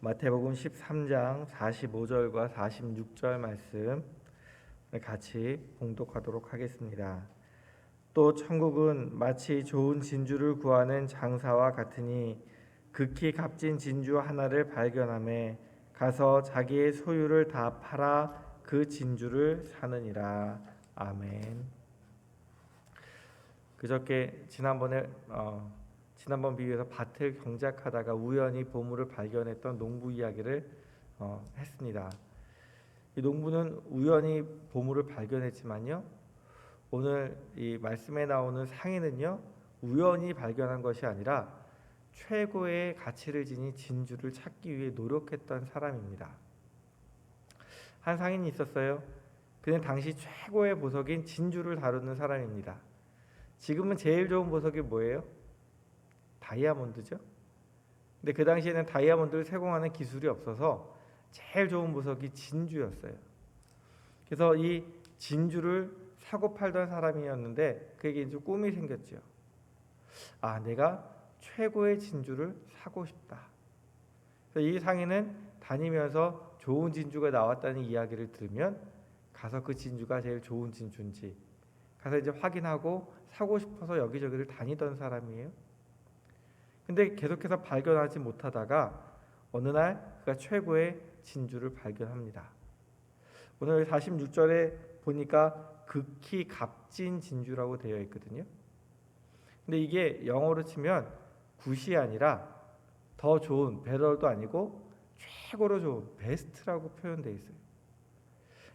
마태복음 13장 45절과 46절 말씀 같이 봉독하도록 하겠습니다. 또 천국은 마치 좋은 진주를 구하는 장사와 같으니 극히 값진 진주 하나를 발견하매 가서 자기의 소유를 다 팔아 그 진주를 사느니라. 아멘. 그저께 지난번 비유에서 밭을 경작하다가 우연히 보물을 발견했던 농부 이야기를 했습니다. 이 농부는 우연히 보물을 발견했지만요, 오늘 이 말씀에 나오는 상인은요, 우연히 발견한 것이 아니라 최고의 가치를 지닌 진주를 찾기 위해 노력했던 사람입니다. 한 상인이 있었어요. 그는 당시 최고의 보석인 진주를 다루는 사람입니다. 지금은 제일 좋은 보석이 뭐예요? 다이아몬드죠. 근데 그 당시에는 다이아몬드를 세공하는 기술이 없어서 제일 좋은 보석이 진주였어요. 그래서 이 진주를 사고 팔던 사람이었는데 그에게 이제 꿈이 생겼죠. 내가 최고의 진주를 사고 싶다. 그래서 이 상인은 다니면서 좋은 진주가 나왔다는 이야기를 들으면 가서 그 진주가 제일 좋은 진주인지 가서 이제 확인하고 사고 싶어서 여기저기를 다니던 사람이에요. 근데 계속해서 발견하지 못하다가 어느 날 그가 최고의 진주를 발견합니다. 오늘 46절에 보니까 극히 값진 진주라고 되어 있거든요. 근데 이게 영어로 치면 굿이 아니라 더 좋은, 베러도 아니고 최고로 좋은, 베스트라고 표현되어 있어요.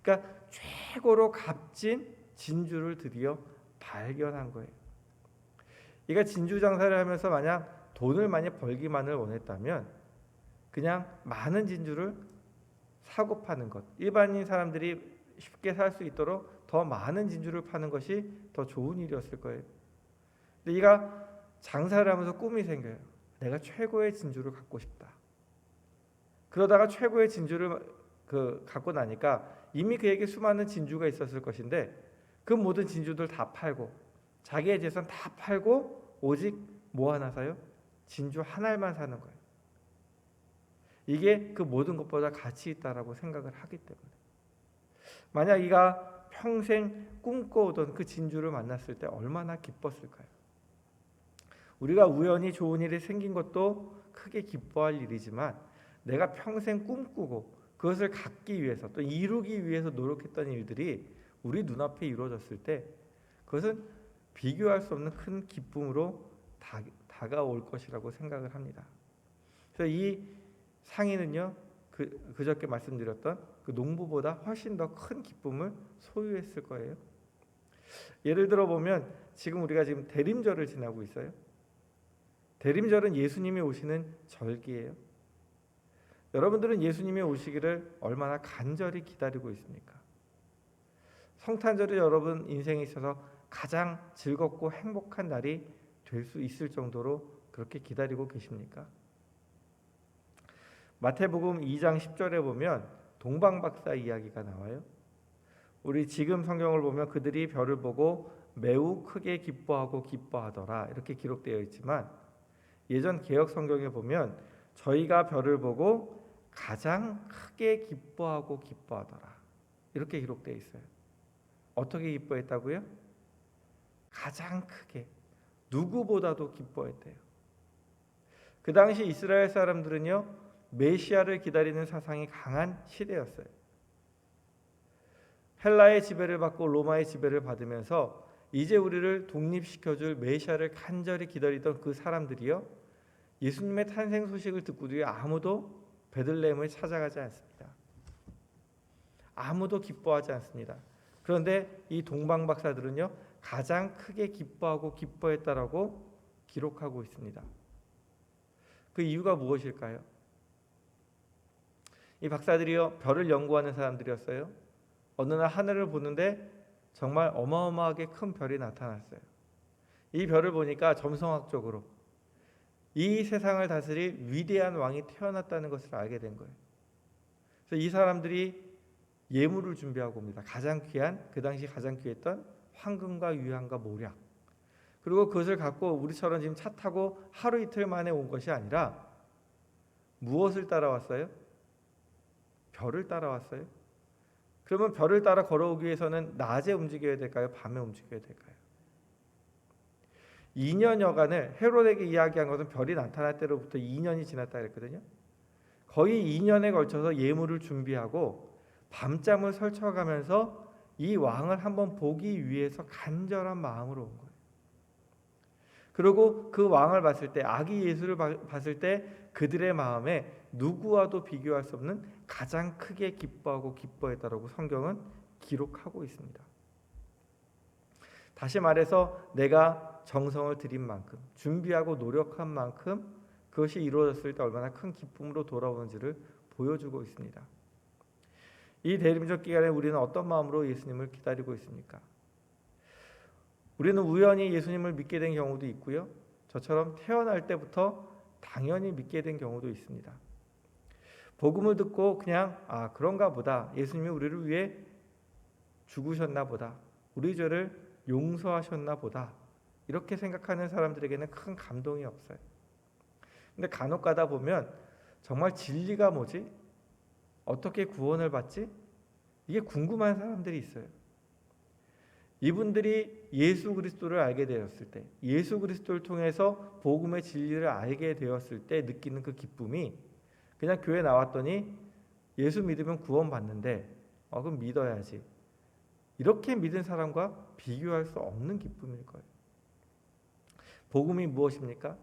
그러니까 최고로 값진 진주를 드디어 발견한 거예요. 이가 진주 장사를 하면서 만약 돈을 많이 벌기만을 원했다면 그냥 많은 진주를 사고 파는 것, 일반인 사람들이 쉽게 살 수 있도록 더 많은 진주를 파는 것이 더 좋은 일이었을 거예요. 근데 이가 장사를 하면서 꿈이 생겨요. 내가 최고의 진주를 갖고 싶다. 그러다가 최고의 진주를 갖고 나니까 이미 그에게 수많은 진주가 있었을 것인데 그 모든 진주들 다 팔고 자기의 재산 다 팔고 오직 뭐 하나 사요? 진주 하나만 사는 거예요. 이게 그 모든 것보다 가치 있다라고 생각을 하기 때문에. 만약 이가 평생 꿈꿔오던 그 진주를 만났을 때 얼마나 기뻤을까요? 우리가 우연히 좋은 일이 생긴 것도 크게 기뻐할 일이지만 내가 평생 꿈꾸고 그것을 갖기 위해서 또 이루기 위해서 노력했던 일들이 우리 눈앞에 이루어졌을 때 그것은 비교할 수 없는 큰 기쁨으로 다가올 것이라고 생각을 합니다. 그래서 이 상인은요, 그저께 말씀드렸던 그 농부보다 훨씬 더 큰 기쁨을 소유했을 거예요. 예를 들어 보면 지금 우리가 지금 대림절을 지나고 있어요. 대림절은 예수님이 오시는 절기예요. 여러분들은 예수님이 오시기를 얼마나 간절히 기다리고 있습니까? 성탄절이 여러분 인생에 있어서 가장 즐겁고 행복한 날이 될 수 있을 정도로 그렇게 기다리고 계십니까? 마태복음 2장 10절에 보면 동방박사 이야기가 나와요. 우리 지금 성경을 보면 그들이 별을 보고 매우 크게 기뻐하더라 이렇게 기록되어 있지만 예전 개역 성경에 보면 저희가 별을 보고 가장 크게 기뻐하더라 이렇게 기록되어 있어요. 어떻게 기뻐했다고요? 가장 크게, 누구보다도 기뻐했대요. 그 당시 이스라엘 사람들은요, 메시아를 기다리는 사상이 강한 시대였어요. 헬라의 지배를 받고 로마의 지배를 받으면서 이제 우리를 독립시켜줄 메시아를 간절히 기다리던 그 사람들이요, 예수님의 탄생 소식을 듣고도 아무도 베들레헴을 찾아가지 않습니다. 아무도 기뻐하지 않습니다. 그런데 이 동방 박사들은요, 가장 크게 기뻐했다라고 기록하고 있습니다. 그 이유가 무엇일까요? 이 박사들이요, 별을 연구하는 사람들이었어요. 어느 날 하늘을 보는데 정말 어마어마하게 큰 별이 나타났어요. 이 별을 보니까 점성학적으로 이 세상을 다스릴 위대한 왕이 태어났다는 것을 알게 된 거예요. 그래서 이 사람들이 예물을 준비하고 옵니다. 그 당시 가장 귀했던 황금과 유향과 모략. 그리고 그것을 갖고 우리처럼 지금 차 타고 하루 이틀 만에 온 것이 아니라 무엇을 따라왔어요? 별을 따라왔어요. 그러면 별을 따라 걸어오기 위해서는 낮에 움직여야 될까요? 밤에 움직여야 될까요? 2년여간을 헤롯에게 이야기한 것은 별이 나타날 때로부터 2년이 지났다 그랬거든요. 거의 2년에 걸쳐서 예물을 준비하고 밤잠을 설쳐가면서 이 왕을 한번 보기 위해서 간절한 마음으로 온 거예요. 그리고 그 왕을 봤을 때, 아기 예수를 봤을 때 그들의 마음에 누구와도 비교할 수 없는 가장 크게 기뻐하고 기뻐했다라고 성경은 기록하고 있습니다. 다시 말해서 내가 정성을 들인 만큼, 준비하고 노력한 만큼 그것이 이루어졌을 때 얼마나 큰 기쁨으로 돌아오는지를 보여주고 있습니다. 이 대림절 기간에 우리는 어떤 마음으로 예수님을 기다리고 있습니까? 우리는 우연히 예수님을 믿게 된 경우도 있고요. 저처럼 태어날 때부터 당연히 믿게 된 경우도 있습니다. 복음을 듣고 그냥 그런가 보다. 예수님이 우리를 위해 죽으셨나 보다. 우리 죄를 용서하셨나 보다. 이렇게 생각하는 사람들에게는 큰 감동이 없어요. 근데 간혹 가다 보면 정말 진리가 뭐지? 어떻게 구원을 받지? 이게 궁금한 사람들이 있어요. 이분들이 예수 그리스도를 알게 되었을 때, 예수 그리스도를 통해서 복음의 진리를 알게 되었을 때 느끼는 그 기쁨이 그냥 교회 나왔더니 예수 믿으면 구원 받는데 그럼 믿어야지. 이렇게 믿은 사람과 비교할 수 없는 기쁨일 거예요. 복음이 무엇입니까?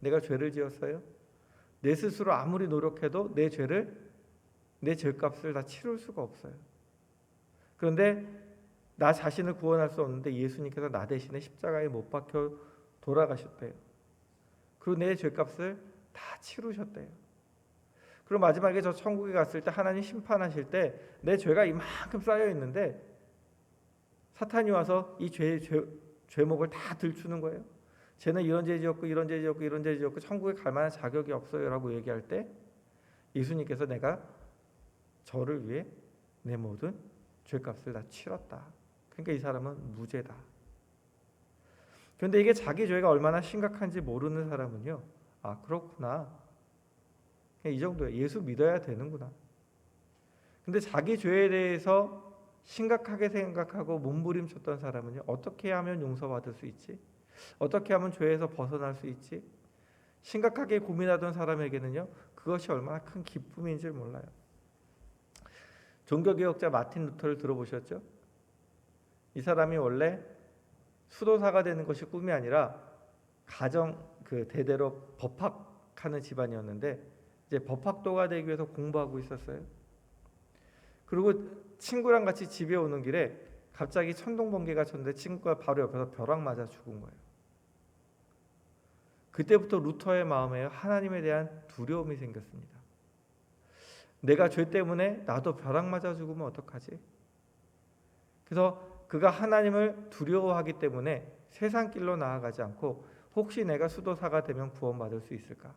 내가 죄를 지었어요? 내 스스로 아무리 노력해도 내 죄값을 다 치룰 수가 없어요. 그런데 나 자신을 구원할 수 없는데 예수님께서 나 대신에 십자가에 못 박혀 돌아가셨대요. 그리고 내 죄값을 다 치루셨대요. 그리고 마지막에 저 천국에 갔을 때 하나님 심판하실 때 내 죄가 이만큼 쌓여 있는데 사탄이 와서 이 죄목을 다 들추는 거예요. 쟤는 이런 죄 지었고 이런 죄 지었고 이런 죄 지었고 천국에 갈 만한 자격이 없어요라고 얘기할 때 예수님께서 내가 저를 위해 내 모든 죄값을 다 치렀다. 그러니까 이 사람은 무죄다. 그런데 이게 자기 죄가 얼마나 심각한지 모르는 사람은요. 그렇구나. 그냥 이 정도야. 예수 믿어야 되는구나. 근데 자기 죄에 대해서 심각하게 생각하고 몸부림쳤던 사람은요. 어떻게 하면 용서받을 수 있지? 어떻게 하면 죄에서 벗어날 수 있지? 심각하게 고민하던 사람에게는요. 그것이 얼마나 큰 기쁨인지 몰라요. 종교개혁자 마틴 루터를 들어보셨죠? 이 사람이 원래 수도사가 되는 것이 꿈이 아니라 대대로 법학하는 집안이었는데 이제 법학도가 되기 위해서 공부하고 있었어요. 그리고 친구랑 같이 집에 오는 길에 갑자기 천둥번개가 쳤는데 친구가 바로 옆에서 벼락 맞아 죽은 거예요. 그때부터 루터의 마음에 하나님에 대한 두려움이 생겼습니다. 내가 죄 때문에 나도 벼락 맞아 죽으면 어떡하지? 그래서 그가 하나님을 두려워하기 때문에 세상 길로 나아가지 않고 혹시 내가 수도사가 되면 구원받을 수 있을까?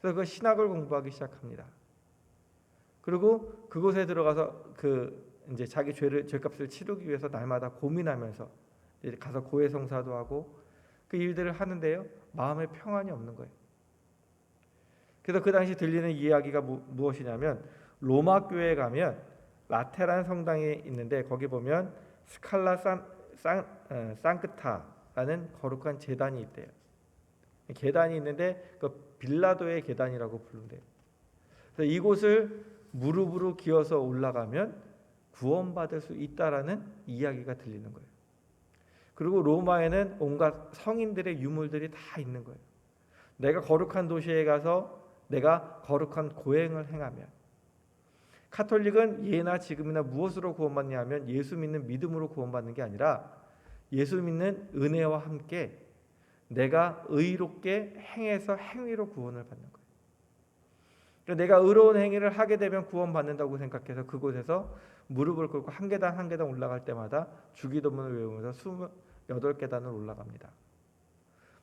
그래서 그 신학을 공부하기 시작합니다. 그리고 그곳에 들어가서 이제 자기 죄값을 치르기 위해서 날마다 고민하면서 이제 가서 고해성사도 하고 그 일들을 하는데요. 마음에 평안이 없는 거예요. 그래서 그 당시 들리는 이야기가 무엇이냐면 로마 교회에 가면 라테란 성당이 있는데 거기 보면 스칼라 상크타라는 거룩한 제단이 있대요. 계단이 있는데 그 빌라도의 계단이라고 부른대요. 그래서 이곳을 무릎으로 기어서 올라가면 구원받을 수 있다라는 이야기가 들리는 거예요. 그리고 로마에는 온갖 성인들의 유물들이 다 있는 거예요. 내가 거룩한 도시에 가서 내가 거룩한 고행을 행하면 카톨릭은 예나 지금이나 무엇으로 구원받냐 하면 예수 믿는 믿음으로 구원받는 게 아니라 예수 믿는 은혜와 함께 내가 의롭게 행해서 행위로 구원을 받는 거예요. 그러니까 내가 의로운 행위를 하게 되면 구원받는다고 생각해서 그곳에서 무릎을 꿇고 한 계단 한 계단 올라갈 때마다 주기도문을 외우면서 28계단을 올라갑니다.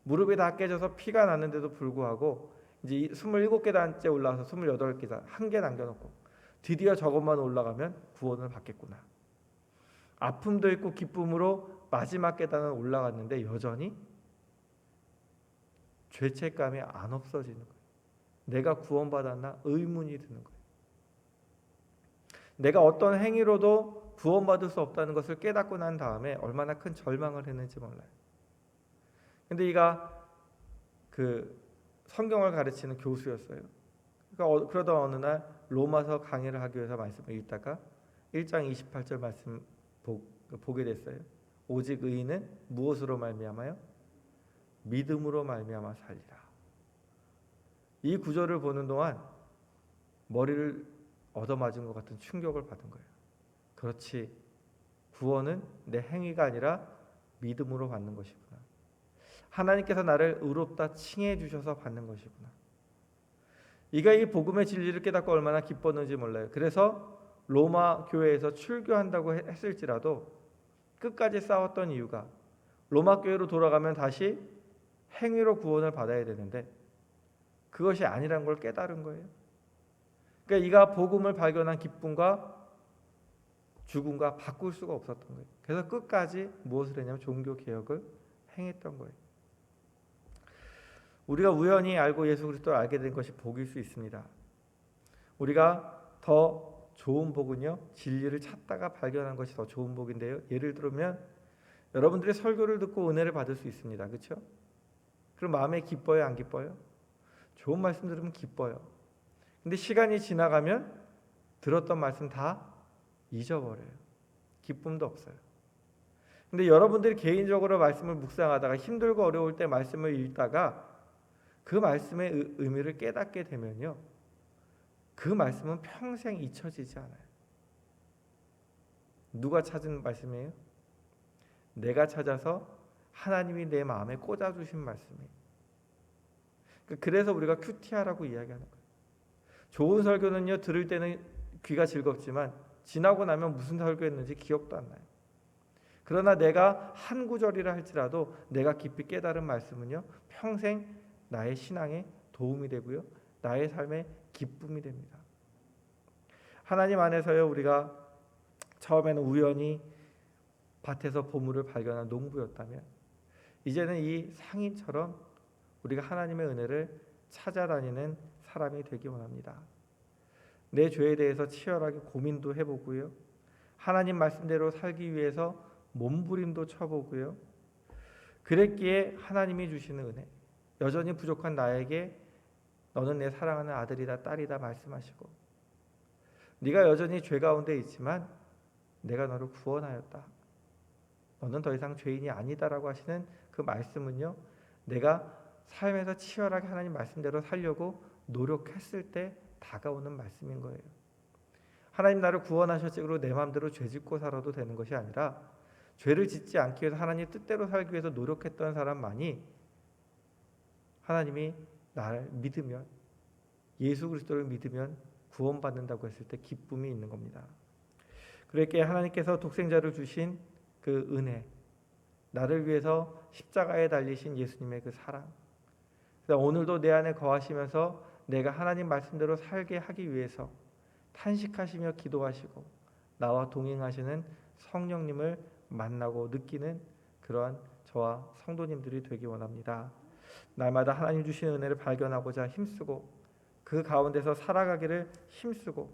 무릎이 다 깨져서 피가 나는데도 불구하고 이제 27계단째 올라와서 28계단 한 개 남겨놓고 드디어 저것만 올라가면 구원을 받겠구나. 아픔도 있고 기쁨으로 마지막 계단을 올라갔는데 여전히 죄책감이 안 없어지는 거예요. 내가 구원받았나 의문이 드는 거예요. 내가 어떤 행위로도 구원받을 수 없다는 것을 깨닫고 난 다음에 얼마나 큰 절망을 했는지 몰라요. 근데 이가 그 성경을 가르치는 교수였어요. 그러니까 그러다 어느 날 로마서 강의를 하기 위해서 말씀을 읽다가 1장 28절 말씀 보게 됐어요. 오직 의인은 무엇으로 말미암아요? 믿음으로 말미암아 살리라. 이 구절을 보는 동안 머리를 얻어맞은 것 같은 충격을 받은 거예요. 그렇지, 구원은 내 행위가 아니라 믿음으로 받는 것이구나. 하나님께서 나를 의롭다 칭해 주셔서 받는 것이구나. 이가 이 복음의 진리를 깨닫고 얼마나 기뻤는지 몰라요. 그래서 로마 교회에서 출교한다고 했을지라도 끝까지 싸웠던 이유가 로마 교회로 돌아가면 다시 행위로 구원을 받아야 되는데 그것이 아니란 걸 깨달은 거예요. 그러니까 이가 복음을 발견한 기쁨과 죽음과 바꿀 수가 없었던 거예요. 그래서 끝까지 무엇을 했냐면 종교 개혁을 행했던 거예요. 우리가 우연히 알고 예수 그리스도를 알게 된 것이 복일 수 있습니다. 우리가 더 좋은 복은요, 진리를 찾다가 발견한 것이 더 좋은 복인데요. 예를 들면 여러분들이 설교를 듣고 은혜를 받을 수 있습니다. 그렇죠? 그럼 마음에 기뻐요, 안 기뻐요? 좋은 말씀 들으면 기뻐요. 근데 시간이 지나가면 들었던 말씀 다 잊어버려요. 기쁨도 없어요. 근데 여러분들이 개인적으로 말씀을 묵상하다가 힘들고 어려울 때 말씀을 읽다가 그 말씀의 의미를 깨닫게 되면요, 그 말씀은 평생 잊혀지지 않아요. 누가 찾은 말씀이에요? 내가 찾아서 하나님이 내 마음에 꽂아주신 말씀이에요. 그래서 우리가 큐티아라고 이야기하는 거예요. 좋은 설교는요, 들을 때는 귀가 즐겁지만 지나고 나면 무슨 설교했는지 기억도 안 나요. 그러나 내가 한 구절이라 할지라도 내가 깊이 깨달은 말씀은요, 평생 나의 신앙에 도움이 되고요, 나의 삶에 기쁨이 됩니다. 하나님 안에서요, 우리가 처음에는 우연히 밭에서 보물을 발견한 농부였다면 이제는 이 상인처럼 우리가 하나님의 은혜를 찾아다니는 사람이 되기 원합니다. 내 죄에 대해서 치열하게 고민도 해보고요, 하나님 말씀대로 살기 위해서 몸부림도 쳐보고요, 그랬기에 하나님이 주시는 은혜, 여전히 부족한 나에게 너는 내 사랑하는 아들이다 딸이다 말씀하시고, 네가 여전히 죄 가운데 있지만 내가 너를 구원하였다, 너는 더 이상 죄인이 아니다라고 하시는 그 말씀은요, 내가 삶에서 치열하게 하나님 말씀대로 살려고 노력했을 때 다가오는 말씀인 거예요. 하나님 나를 구원하셨지 그리고 내 마음대로 죄 짓고 살아도 되는 것이 아니라 죄를 짓지 않기 위해서 하나님 뜻대로 살기 위해서 노력했던 사람만이 하나님이 나를 믿으면, 예수 그리스도를 믿으면 구원받는다고 했을 때 기쁨이 있는 겁니다. 그렇게 하나님께서 독생자를 주신 그 은혜, 나를 위해서 십자가에 달리신 예수님의 그 사랑, 오늘도 내 안에 거하시면서 내가 하나님 말씀대로 살게 하기 위해서 탄식하시며 기도하시고 나와 동행하시는 성령님을 만나고 느끼는 그러한 저와 성도님들이 되기 원합니다. 날마다 하나님 주시는 은혜를 발견하고자 힘쓰고 그 가운데서 살아가기를 힘쓰고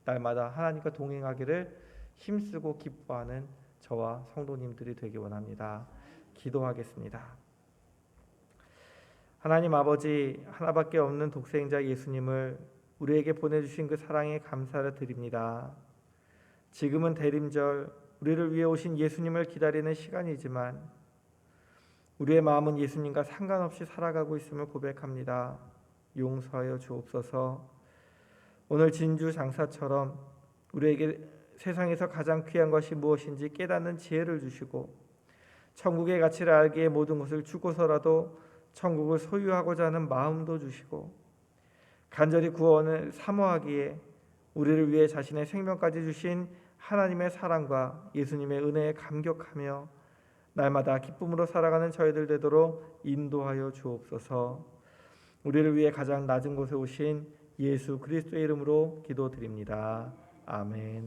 날마다 하나님과 동행하기를 힘쓰고 기뻐하는 저와 성도님들이 되기 원합니다. 기도하겠습니다. 하나님 아버지, 하나밖에 없는 독생자 예수님을 우리에게 보내주신 그 사랑에 감사를 드립니다. 지금은 대림절, 우리를 위해 오신 예수님을 기다리는 시간이지만 우리의 마음은 예수님과 상관없이 살아가고 있음을 고백합니다. 용서하여 주옵소서. 오늘 진주 장사처럼 우리에게 세상에서 가장 귀한 것이 무엇인지 깨닫는 지혜를 주시고 천국의 가치를 알기에 모든 것을 주고서라도 천국을 소유하고자 하는 마음도 주시고 간절히 구원을 사모하기에 우리를 위해 자신의 생명까지 주신 하나님의 사랑과 예수님의 은혜에 감격하며 날마다 기쁨으로 살아가는 저희들 되도록 인도하여 주옵소서. 우리를 위해 가장 낮은 곳에 오신 예수 그리스도의 이름으로 기도드립니다. 아멘.